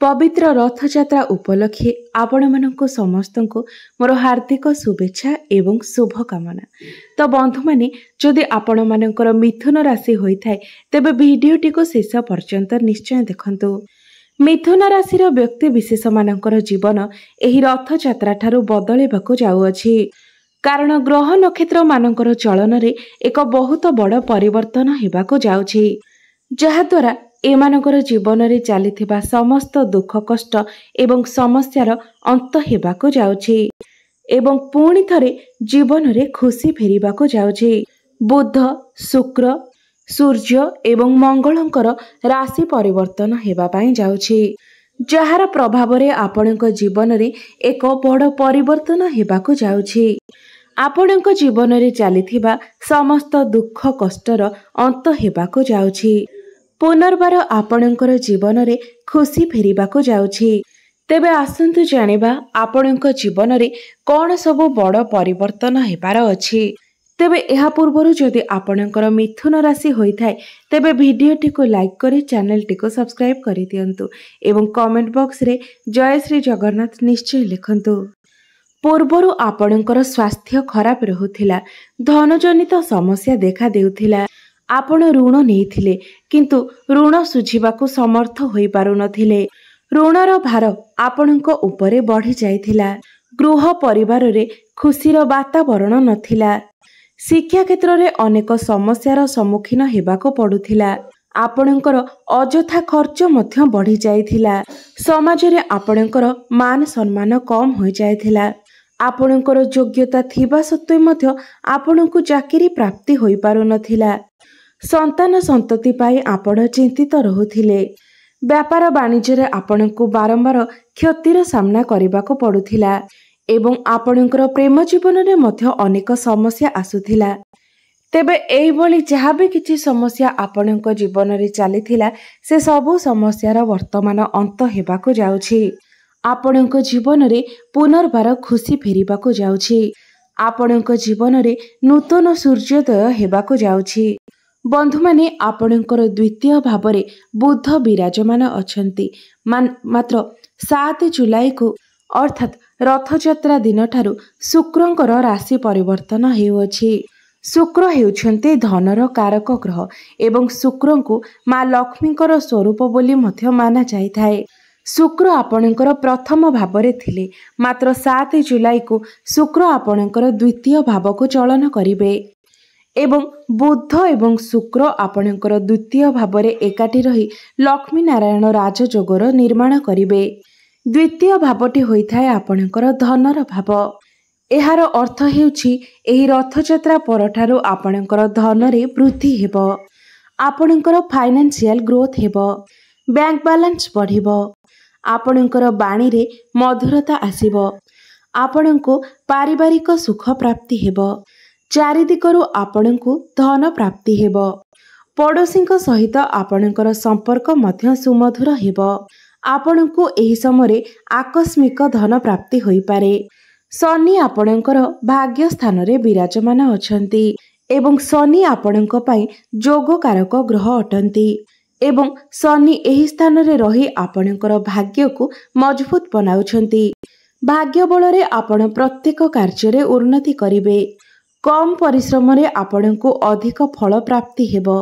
पवित्र रथयात्रा उपलक्षे आपण मानक समस्त मोर हार्दिक शुभेच्छा एवं शुभकामना। तो बंधु माने जदि आपण मानकर मिथुन राशि होइथाय तेबे भिडियोटी को शेष पर्यंत निश्चय देखंतु। मिथुन राशिर व्यक्ति विशेष मानकर जीवन एही रथयात्रा ठारू बदलेबाकू जाउअछि, कारण ग्रह नक्षत्र मानकर चलन रे एक बहुत बड़ परिवर्तन हेबाकू जाउछि, जहा द्वारा एमानकर जीवन रे चलीथिबा समस्त दुख कष्ट एवं समस्यार अंत हेबाकू जाउछि एवं पुणी थरे जीवन रे खुशी फेरिबाकू जाउछि। बुध, शुक्र, सूर्य एवं मंगलंकर राशि परिवर्तन हेबा पई जाउछि, जहार प्रभाव रे आपणक जीवन रे एक बड़ परिवर्तन हेबाकू जाउछि। आपणक जीवन रे चलीथिबा समस्त दुख कष्टर अंत हेबाकू जाउछि। पुनर्बार आपणकर जीवन रे खुशी फेरिबाकू जाउछि। तेबे आसंतु जानिबा आपणक जीवन रे कोन सब बड़ परिवर्तन हेबार अछि। तेबे एहा पूर्वरु जदि आपणकर मिथुन राशि होइथाय तेबे भिडियोटी को लाइक करी चैनल टी को सब्सक्राइब करि दियंतु एवं कमेंट बॉक्स रे जय श्री जगन्नाथ निश्चय लिखंतु। पूर्वरु आपणकर स्वास्थ्य खराब रहुथिला, धनजनित समस्या देखा देउथिला, आपण ऋण नेइथिले किंतु ऋण सुझिबाकू समर्थ होई पारु नथिले, ऋणर भार आपणक उपरे बढ़ी जाइथिला, गृह परिवार रे खुशीर वातावरण नथिला, शिक्षा क्षेत्र रे अनेक समस्यार सम्मुखीन हेबाकू पडुथिला, आपणकर अजथा खर्च मध्य बढ़ी जाइथिला, समाज रे आपणकर मान सम्मान कम होई जाइथिला, आपणकर योग्यता थिबा सत्वे मध्य आपणकू चाकरी प्राप्ति होई पारु नथिला, संतान संतति पाई आपण चिंतित रहुथिले, व्यापार वाणिज्य रे आपणकू बारंबार क्षतिर सामना करिबाकू पडुथिला एवं आपणकर प्रेम जीवन रे मध्य अनेक समस्या आसुथिला। तेबे एई भली जहा भी किछि समस्या आपणक जीवन रे चलीथिला से सबु समस्यार वर्तमान अंत हेबाकू जाउछि। आपणक जीवन रे पुनर्बार खुशी फेरिबाकू जाउछि। आपणक जीवन रे नूतन सूर्योदय हेबाकू जाउछि। बंधु माने आपणकर द्वितीय भावरे बुध विराजमान अछंती। मात्र 7 जुलाई को अर्थात रथयात्रा दिन ठारू शुक्रंकर राशि परिवर्तन हेउअछि। शुक्र हेउछंती धनर कारक ग्रह एवं शुक्रंकु मां लक्ष्मीकर स्वरूप बोली मध्य माना जाइथाए। शुक्र आपणकर प्रथम भावरे थिले, मात्र 7 जुलाई को शुक्र आपणकर द्वितीय भाव को चलन करिवे एवं बुध एवं शुक्र आपणकर द्वितीय भावरे एकाठी रही लक्ष्मी नारायण राजयोगर निर्माण करिवे। द्वितीय भावटी होइथाए आपणकर धनर भाव। एहार अर्थ हेउछि एही रथयात्रा परठारु आपणकर धनरे वृद्धि हेबो, आपणकर फाइनेंशियल ग्रोथ हेबो, बैंक बैलेंस बढ़िबो, आपणकर बाणी रे मधुरता आसीबो, आपणको पारिवारिक सुख प्राप्ति हेबो, चारिदिकरु आपणको धन प्राप्ति हेबो, पड़ोसीଙ୍କ सहित आपणकर संपर्क मध्य सुमधुर हेबो, आपणको एही समय आकस्मिक धन प्राप्ति होई पारे। शनि आपणकर भाग्य स्थान रे विराजमान अछंती एवं शनि आपणक पई जोगकारक ग्रह अटंती एवं शनि एही स्थान रे रही आपणकर भाग्य को मजबूत बनाउछंती। भाग्य बल रे आपण प्रत्येक कार्य रे उन्नति करिवे, कम परिश्रम रे आपणको अधिक फल प्राप्ति हेबो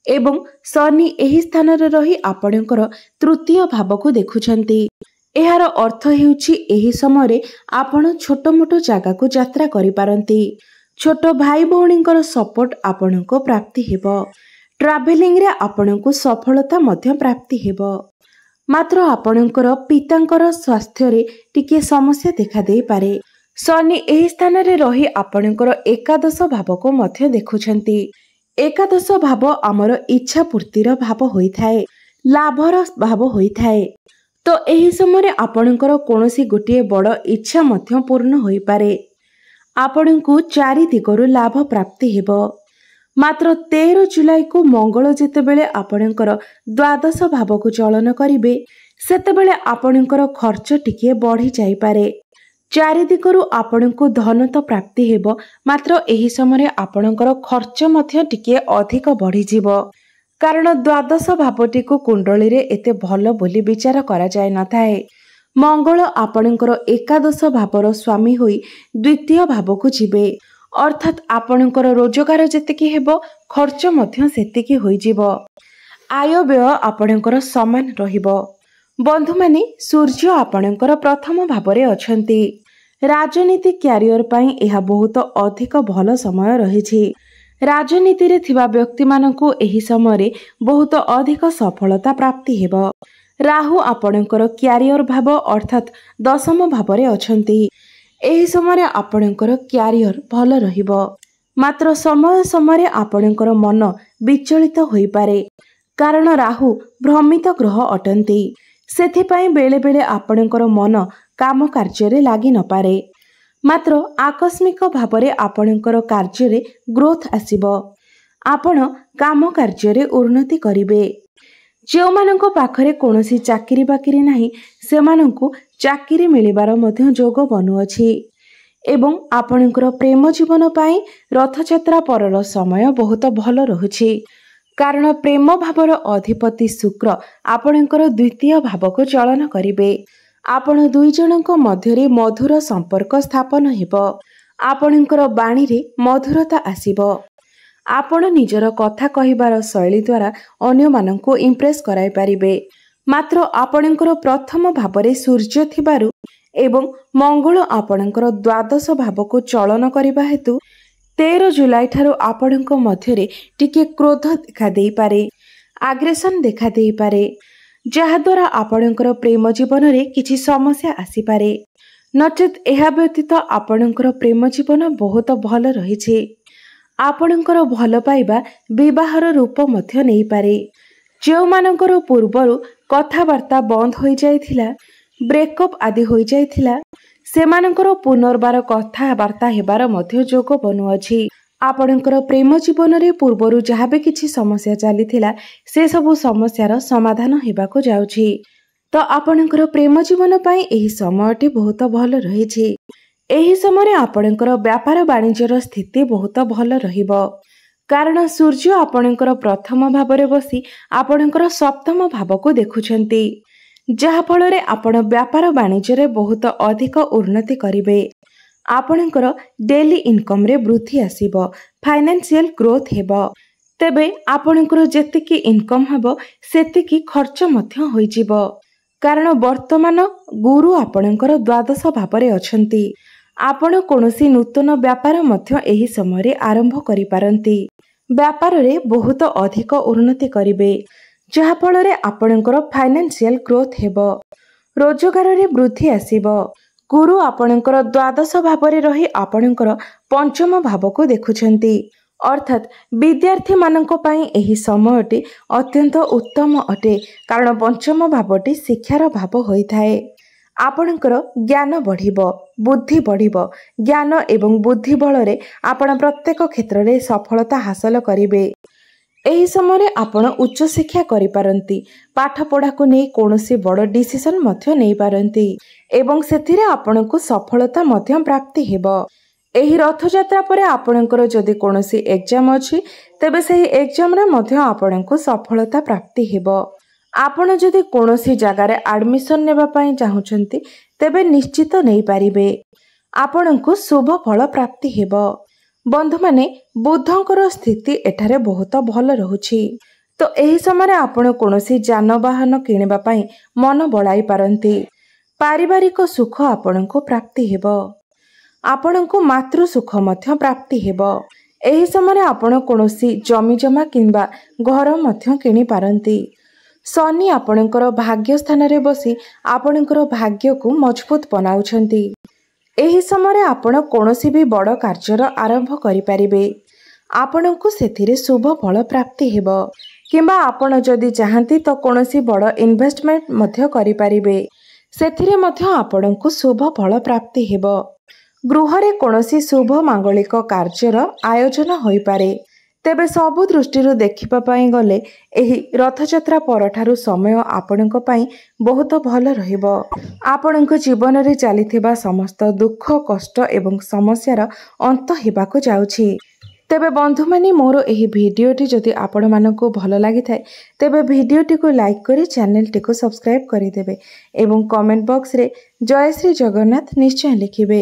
एवं शनि एही स्थान रे रही आपणकर तृतीय भाव को देखुछंती। एहार अर्थ हेउछि एही समय रे आपण छोट मोट जागा को यात्रा करि पारंती, छोट भाई भौणींकर सपोर्ट आपणको प्राप्ति हेबो, ट्रावेलिंग रे आपणको सफलता मध्य प्राप्ति हेबो, मात्र आपणकर पितांकर स्वास्थ्य रे टिके समस्या देखा देई पारे। शनि एही स्थान रे रही आपणकर एकादश भाव को मध्य देखुछंती। एकादश भाव आमर इच्छा पूर्तिर भाव होइथाए, लाभर भाव होइथाए। तो एही समय आपणकर कोनोसी गोटिए बड़ इच्छा मध्य पूर्ण होई पारे, आपणको चारि दिगरु लाभ प्राप्ति हेबो। मात्र 13 जुलाई को मंगल जेतेबेले आपणकर द्वादश भाव को चलन करिवे सेतेबेले आपणकर खर्च टिके बढ़ी जाई पारे। चारिदिकरु आपणको धन तो प्राप्ति हेबो, मात्र एही समय आपणकर खर्च मध्य टिके अधिक बढ़ी जिवो। କାରଣ ଦ୍ୱାଦଶ ଭାବଟି କୁଣ୍ଡଳୀରେ ଏତେ ଭଲ ବୋଲି ବିଚାର କରାଯାଇ ନଥାଏ। ମଙ୍ଗଳ ଆପଣଙ୍କର ଏକାଦଶ ଭାବର ସ୍ୱାମୀ ହୋଇ ଦ୍ୱିତୀୟ ଭାବକୁ ଯିବେ, ଅର୍ଥାତ୍ ଆପଣଙ୍କର ରୋଜଗାର ଯେତିକି ହେବ ଖର୍ଚ୍ଚ ମଧ୍ୟ ସେତିକି ହୋଇଯିବ। ଆୟବ୍ୟୟ ଆପଣଙ୍କର ସମାନ ରହିବ। ବନ୍ଧୁମାନେ, ସୂର୍ଯ୍ୟ ଆପଣଙ୍କର ପ୍ରଥମ ଭାବରେ ଅଛନ୍ତି। ରାଜନୀତି କ୍ୟାରିୟର ପାଇଁ ଏହା ବହୁତ ଅଧିକ ଭଲ ସମୟ ରହିଛି। ରାଜନୀତିରେ ଥିବା ବ୍ୟକ୍ତିମାନଙ୍କୁ ଏହି ସମୟରେ ବହୁତ ଅଧିକ ସଫଳତା ପ୍ରାପ୍ତି ହେବ। ରାହୁ ଆପଣଙ୍କର କ୍ୟାରିୟର ଭାବ ଅର୍ଥାତ୍ ଦଶମ ଭାବରେ ଅଛନ୍ତି। ଏହି ସମୟରେ ଆପଣଙ୍କର କ୍ୟାରିୟର ଭଲ ରହିବ। ମାତ୍ର ସମୟ ସମୟରେ ଆପଣଙ୍କର ମନ ବିଚଳିତ ହୋଇପାରେ, କାରଣ ରାହୁ ଭ୍ରମିତ ଗ୍ରହ ଅଟନ୍ତି। ସେଥିପାଇଁ ବେଳେବେଳେ ଆପଣଙ୍କର ମନ କାମ କାର୍ଯ୍ୟରେ ଲାଗି ନପାରେ। ମାତ୍ର ଆକସ୍ମିକ ଭାବରେ ଆପଣଙ୍କର କାର୍ଯ୍ୟରେ ଗ୍ରୋଥ ଆସିବ। ଆପଣ କାମ କାର୍ଯ୍ୟରେ ଉନ୍ନତି କରିବେ। ଯେଉଁମାନଙ୍କ ପାଖରେ କୌଣସି ଚାକିରି ବାକିରି ନାହିଁ ସେମାନଙ୍କୁ ଚାକିରି ମିଳିବାର ମଧ୍ୟ ଯୋଗ ବନୁଅଛି। ଏବଂ ଆପଣଙ୍କର ପ୍ରେମ ଜୀବନ ପାଇଁ ରଥଯାତ୍ରା ପରର ସମୟ ବହୁତ ଭଲ ରହୁଛି। କାରଣ ପ୍ରେମ ଭାବର ଅଧିପତି ଶୁକ୍ର ଆପଣଙ୍କର ଦ୍ୱିତୀୟ ଭାବକୁ ଚଳନ କରିବେ। ଆପଣ ଦୁଇ ଜଣଙ୍କ ମଧ୍ୟରେ ମଧୁର ସମ୍ପର୍କ ସ୍ଥାପନ ହେବ। ଆପଣଙ୍କର ବାଣୀରେ ମଧୁରତା ଆସିବ। ଆପଣ ନିଜର କଥା କହିବାର ଶୈଳୀ ଦ୍ୱାରା ଅନ୍ୟମାନଙ୍କୁ ଇମ୍ପ୍ରେସ କରାଇ ପାରିବେ। ମାତ୍ର ଆପଣଙ୍କର ପ୍ରଥମ ଭାବରେ ସୂର୍ଯ୍ୟ ଥିବାରୁ ଏବଂ ମଙ୍ଗଳ ଆପଣଙ୍କର ଦ୍ୱାଦଶ ଭାବକୁ ଚଳନ କରିବା ହେତୁ 13 ଜୁଲାଇ ଠାରୁ ଆପଣଙ୍କ ମଧ୍ୟରେ ଟିକେ କ୍ରୋଧ ଦେଖାଦେଇପାରେ, ଆଗ୍ରେସନ ଦେଖାଦେଇପାରେ, ଯାହାଦ୍ୱାରା ଆପଣଙ୍କର ପ୍ରେମ ଜୀବନରେ କିଛି ସମସ୍ୟା ଆସିପାରେ। ନଚେତ୍ ଏହା ବ୍ୟତୀତ ଆପଣଙ୍କର ପ୍ରେମ ଜୀବନ ବହୁତ ଭଲ ରହିଛି। ଆପଣଙ୍କର ଭଲ ପାଇବା ବିବାହର ରୂପ ମଧ୍ୟ ନେଇପାରେ। ଯେଉଁମାନଙ୍କର ପୂର୍ବରୁ କଥାବାର୍ତ୍ତା ବନ୍ଦ ହୋଇଯାଇଥିଲା, ବ୍ରେକଅପ୍ ଆଦି ହୋଇଯାଇଥିଲା, ସେମାନଙ୍କର ପୁନର୍ବାର କଥାବାର୍ତ୍ତା ହେବାର ମଧ୍ୟ ଯୋଗ ବନୁଅଛି। ଆପଣଙ୍କର ପ୍ରେମ ଜୀବନରେ ପୂର୍ବରୁ ଯାହା ବି କିଛି ସମସ୍ୟା ଚାଲିଥିଲା ସେସବୁ ସମସ୍ୟାର ସମାଧାନ ହେବାକୁ ଯାଉଛି। ତ ଆପଣଙ୍କର ପ୍ରେମ ଜୀବନ ପାଇଁ ଏହି ସମୟଟି ବହୁତ ଭଲ ରହିଛି। ଏହି ସମୟରେ ଆପଣଙ୍କର ବ୍ୟାପାର ବାଣିଜ୍ୟର ସ୍ଥିତି ବହୁତ ଭଲ ରହିବ। କାରଣ ସୂର୍ଯ୍ୟ ଆପଣଙ୍କର ପ୍ରଥମ ଭାବରେ ବସି ଆପଣଙ୍କର ସପ୍ତମ ଭାବକୁ ଦେଖୁଛନ୍ତି, ଯାହାଫଳରେ ଆପଣ ବ୍ୟାପାର ବାଣିଜ୍ୟରେ ବହୁତ ଅଧିକ ଉନ୍ନତି କରିବେ। ଆପଣଙ୍କର ଡେଲି ଇନକମରେ ବୃଦ୍ଧି ଆସିବ, ଫାଇନାନ୍ସିଆଲ ଗ୍ରୋଥ ହେବ। ତେବେ ଆପଣଙ୍କର ଯେତିକି ଇନକମ୍ ହେବ ସେତିକି ଖର୍ଚ୍ଚ ମଧ୍ୟ ହୋଇଯିବ। କାରଣ ବର୍ତ୍ତମାନ ଗୁରୁ ଆପଣଙ୍କର ଦ୍ୱାଦଶ ଭାବରେ ଅଛନ୍ତି। ଆପଣ କୌଣସି ନୂତନ ବ୍ୟାପାର ମଧ୍ୟ ଏହି ସମୟରେ ଆରମ୍ଭ କରିପାରନ୍ତି। ବ୍ୟାପାରରେ ବହୁତ ଅଧିକ ଉନ୍ନତି କରିବେ, ଯାହାଫଳରେ ଆପଣଙ୍କର ଫାଇନାନ୍ସିଆଲ ଗ୍ରୋଥ ହେବ। ରୋଜଗାରରେ ବୃଦ୍ଧି ଆସିବ। ଗୁରୁ ଆପଣଙ୍କର ଦ୍ୱାଦଶ ଭାବରେ ରହି ଆପଣଙ୍କର ପଞ୍ଚମ ଭାବକୁ ଦେଖୁଛନ୍ତି, ଅର୍ଥାତ୍ ବିଦ୍ୟାର୍ଥୀମାନଙ୍କ ପାଇଁ ଏହି ସମୟଟି ଅତ୍ୟନ୍ତ ଉତ୍ତମ ଅଟେ। କାରଣ ପଞ୍ଚମ ଭାବଟି ଶିକ୍ଷାର ଭାବ ହୋଇଥାଏ। ଆପଣଙ୍କର ଜ୍ଞାନ ବଢ଼ିବ, ବୁଦ୍ଧି ବଢ଼ିବ। ଜ୍ଞାନ ଏବଂ ବୁଦ୍ଧି ବଳରେ ଆପଣ ପ୍ରତ୍ୟେକ କ୍ଷେତ୍ରରେ ସଫଳତା ହାସଲ କରିବେ। ଏହି ସମୟରେ ଆପଣ ଉଚ୍ଚଶିକ୍ଷା କରିପାରନ୍ତି, ପାଠପଢ଼ାକୁ ନେଇ କୌଣସି ବଡ଼ ଡିସିସନ୍ ମଧ୍ୟ ନେଇପାରନ୍ତି ଏବଂ ସେଥିରେ ଆପଣଙ୍କୁ ସଫଳତା ମଧ୍ୟ ପ୍ରାପ୍ତି ହେବ। ଏହି ରଥଯାତ୍ରା ପରେ ଆପଣଙ୍କର ଯଦି କୌଣସି ଏକ୍ଜାମ ଅଛି ତେବେ ସେହି ଏକ୍ଜାମରେ ମଧ୍ୟ ଆପଣଙ୍କୁ ସଫଳତା ପ୍ରାପ୍ତି ହେବ। ଆପଣ ଯଦି କୌଣସି ଜାଗାରେ ଆଡମିସନ ନେବା ପାଇଁ ଚାହୁଁଛନ୍ତି ତେବେ ନିଶ୍ଚିତ ନେଇପାରିବେ। ଆପଣଙ୍କୁ ଶୁଭ ଫଳ ପ୍ରାପ୍ତି ହେବ। ବନ୍ଧୁମାନେ, ବୁଧଙ୍କର ସ୍ଥିତି ଏଠାରେ ବହୁତ ଭଲ ରହୁଛି। ତ ଏହି ସମୟରେ ଆପଣ କୌଣସି ଯାନବାହନ କିଣିବା ପାଇଁ ମନ ବଳାଇ ପାରନ୍ତି। ପାରିବାରିକ ସୁଖ ଆପଣଙ୍କୁ ପ୍ରାପ୍ତି ହେବ। ଆପଣଙ୍କୁ ମାତୃ ସୁଖ ମଧ୍ୟ ପ୍ରାପ୍ତି ହେବ। ଏହି ସମୟରେ ଆପଣ କୌଣସି ଜମିଜମା କିମ୍ବା ଘର ମଧ୍ୟ କିଣିପାରନ୍ତି। ଶନି ଆପଣଙ୍କର ଭାଗ୍ୟ ସ୍ଥାନରେ ବସି ଆପଣଙ୍କର ଭାଗ୍ୟକୁ ମଜବୁତ ବନାଉଛନ୍ତି। ଏହି ସମୟରେ ଆପଣ କୌଣସି ବି ବଡ଼ କାର୍ଯ୍ୟର ଆରମ୍ଭ କରିପାରିବେ। ଆପଣଙ୍କୁ ସେଥିରେ ଶୁଭ ଫଳ ପ୍ରାପ୍ତି ହେବ। କିମ୍ବା ଆପଣ ଯଦି ଚାହାନ୍ତି ତ କୌଣସି ବଡ଼ ଇନଭେଷ୍ଟମେଣ୍ଟ ମଧ୍ୟ କରିପାରିବେ। ସେଥିରେ ମଧ୍ୟ ଆପଣଙ୍କୁ ଶୁଭ ଫଳ ପ୍ରାପ୍ତି ହେବ। ଗୃହରେ କୌଣସି ଶୁଭ ମାଙ୍ଗଳିକ କାର୍ଯ୍ୟର ଆୟୋଜନ ହୋଇପାରେ। ତେବେ ସବୁ ଦୃଷ୍ଟିରୁ ଦେଖିବା ପାଇଁ ଗଲେ ଏହି ରଥଯାତ୍ରା ପରଠାରୁ ସମୟ ଆପଣଙ୍କ ପାଇଁ ବହୁତ ଭଲ ରହିବ। ଆପଣଙ୍କ ଜୀବନରେ ଚାଲିଥିବା ସମସ୍ତ ଦୁଃଖ, କଷ୍ଟ ଏବଂ ସମସ୍ୟାର ଅନ୍ତ ହେବାକୁ ଯାଉଛି। तेबे बंधु माने मोर एही भिडियोटी जदि आपण मानकु भल लागि थाए तेबे भिडियोटी को लाइक करी चैनल टी को सब्सक्राइब करि देबे एवं कमेंट बॉक्स रे जय श्री जगन्नाथ निश्चय लिखिबे।